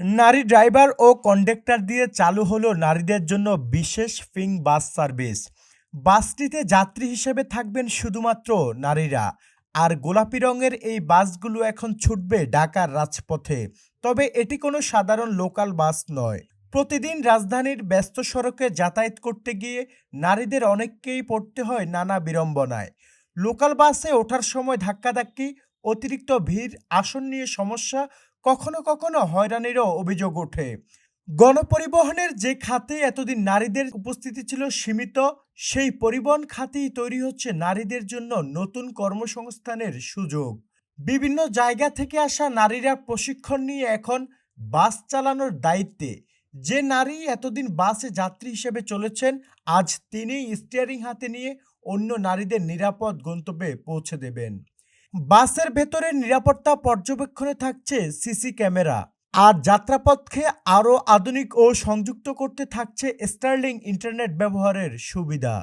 নারী ড্রাইভার ও কন্ডাক্টর দিয়ে চালু হলো নারীদের জন্য বিশেষ পিঙ্ক বাস সার্ভিস। বাসটিতে যাত্রী হিসেবে থাকবেন শুধুমাত্র নারীরা। আর গোলাপি রঙের এই বাসগুলো এখন ছুটবে ঢাকার রাজপথে। তবে এটি কোনো সাধারণ লোকাল বাস নয়। প্রতিদিন রাজধানীর ব্যস্ত সড়কে যাতায়াত করতে গিয়ে নারীদের অনেককেই পড়তে হয় নানা বিড়ম্বনায়। লোকাল বাসে ওঠার সময় ধাক্কাধাক্কি, অতিরিক্ত ভিড়, আসন নিয়ে সমস্যা, কখনো কখনো হয়রানিরও অভিযোগ ওঠে। গণপরিবহনের যে খাতে এতদিন নারীদের উপস্থিতি ছিল সীমিত, সেই পরিবহন খাতেই তৈরি হচ্ছে নারীদের জন্য নতুন কর্মসংস্থানের সুযোগ। বিভিন্ন জায়গা থেকে আসা নারীরা প্রশিক্ষণ নিয়ে এখন বাস চালানোর দায়িত্বে। যে নারী এতদিন বাসে যাত্রী হিসেবে চলেছেন, আজ তিনিই স্টিয়ারিং হাতে নিয়ে অন্য নারীদের নিরাপদ গন্তব্যে পৌঁছে দেবেন। বাসের ভেতরে নিরাপত্তা পর্যবেক্ষণে থাকছে সিসি ক্যামেরা। আর যাত্রাপথকে আরও আধুনিক ও সংযুক্ত করতে থাকছে স্টারলিং ইন্টারনেট ব্যবহারের সুবিধা।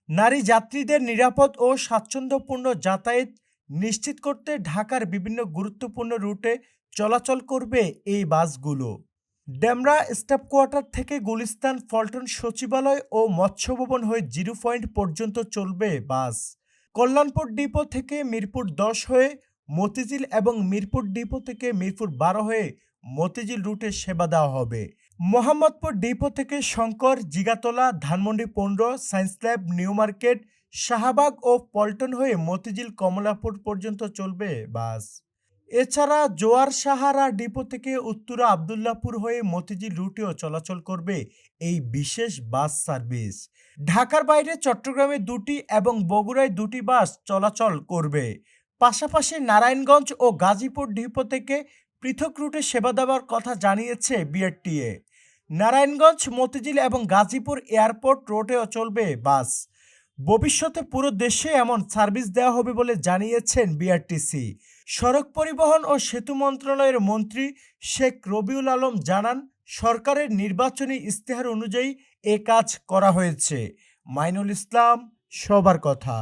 নারী যাত্রীদের নিরাপদ ও স্বাচ্ছন্দ্যপূর্ণ যাতায়াত নিশ্চিত করতে ঢাকার বিভিন্ন গুরুত্বপূর্ণ রুটে চলাচল করবে এই বাসগুলো। ডেমরা স্টাফ কোয়ার্টার থেকে গুলিস্তান, পল্টন সচিবালয় ও মৎস্য ভবন হয়ে 0 পয়েন্ট পর্যন্ত চলবে বাস। কল্যাণপুর ডিপো থেকে মিরপুর 10 হয়ে মতিঝিল এবং মিরপুর ডিপো থেকে মিরপুর 12 হয়ে মতিঝিল রুটে সেবা দেওয়া হবে। মোহাম্মদপুর ডিপো থেকে Shankar, Jigatola, Dhanmondi 15, science lab, new market, Shahbag ও পল্টন হয়ে মতিঝিল, কমলাপুর পর্যন্ত চলবে বাস। এছাড়া জোয়ার সাহারা ডিপো থেকে উত্তরা, আবদুল্লাপুর হয়ে মতিঝিল রুটেও চলাচল করবে এই বিশেষ বাস সার্ভিস। ঢাকার বাইরে চট্টগ্রামে 2টি এবং বগুড়ায় 2টি বাস চলাচল করবে। পাশাপাশি নারায়ণগঞ্জ ও গাজীপুর ডিপো থেকে পৃথক রুটে সেবা দেওয়ার কথা জানিয়েছে বিআরটিএ। নারায়ণগঞ্জ, মতিঝিল এবং গাজীপুর এয়ারপোর্ট রোডেও চলবে বাস। ভবিষ্যতে পুরো দেশে এমন সার্ভিস দেওয়া হবে বলে জানিয়েছেন বিআরটিসি। সড়ক পরিবহন ও সেতু মন্ত্রণালয়ের মন্ত্রী শেখ রবিউল আলম জানান, সরকারের নির্বাচনী ইশতেহার অনুযায়ী এ কাজ করা হয়েছে। মাইনুল ইসলাম, সবার কথা।